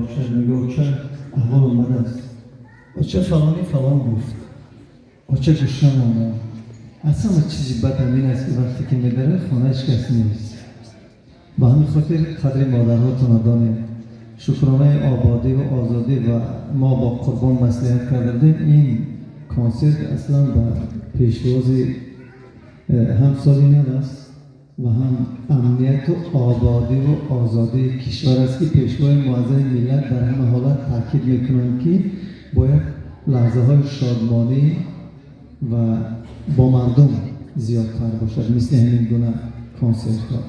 باشد میگه اوچه اول اومده است اوچه فلانی فلان گفت اوچه گوش نمانده اصلا چیزی بد همین است که وقتی که میداره خانهش کس نیست با همین خاطر قدر مادرهاتون دانید شکرانه آبادی و آزادی و ما با قربان مصلحت کردیم این کنسرت اصلا به پیشواز هم سالینه است و هم امنیت و آبادی و آزادی کشور است که پیشوای معظم ملت در همه حالت تاکید میکنند که باید لحظه های شادمانی و با مردم زیادتر باشد مثل همین گونه کنسرت ها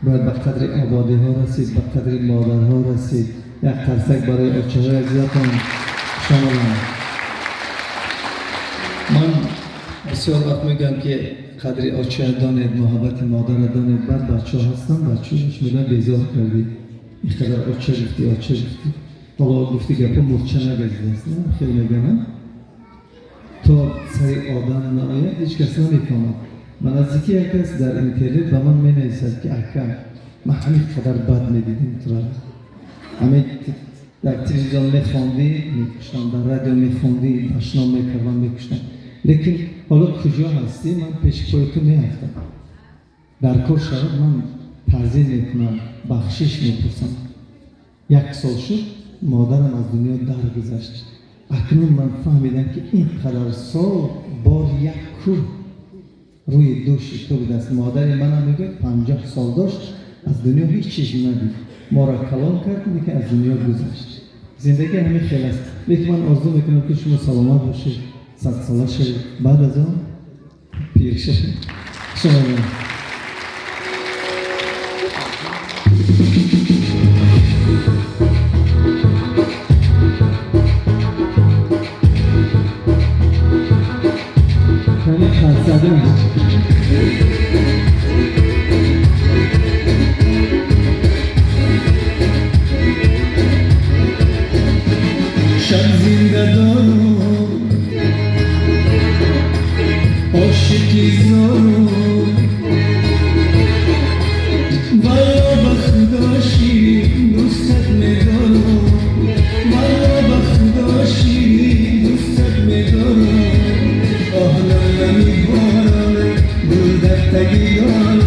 باید به قدر آبادی ها رسید به قدر مادر ها رسید یک قرصک برای بچه های عزیزتان شاملم من بسیار وقت میگم که قدر آچه دانید محبت مادر دانید بعد بچه ها هستن بچه هاش میگن بیزار کردی این قدر آچه گفتی حالا گفتی گفت مرچه نگذده است خیلی میگم تا سری آدم نآید هیچ کس نمیفهمد من از یکی یک کس در اینترنت به من مینویسد که اکرم من همین قدر بد میدیدیم تو را همین در تلویزیون میخوندی میکشتم در رادیو میخوندی آشنا میکردم میکشتم لیکن حالا کجا هستی من پیش پای تو میافتم در کار شود من تعظیم میکنم بخشش میپرسم یک سال شد مادرم از دنیا درگذشت اکنون من فهمیدم که این قدر سال بار یک کوه روی دوش تو بود است مادر من میگه 50 سال داشت از دنیا هیچ چیزی ندید ما را کلام کرد میگه از دنیا گذشت زندگی همین خیلی است لیکن من آرزو میکنم که شما سلامت باشید 100 ساله شدید بعد از آن پیر شدید شما شب زنده دارم عاشقی زارم والا بخداشی دوستت میدارم والا بخداشی دوستت میدارم آهلا نمیبارم گل در تگی دارم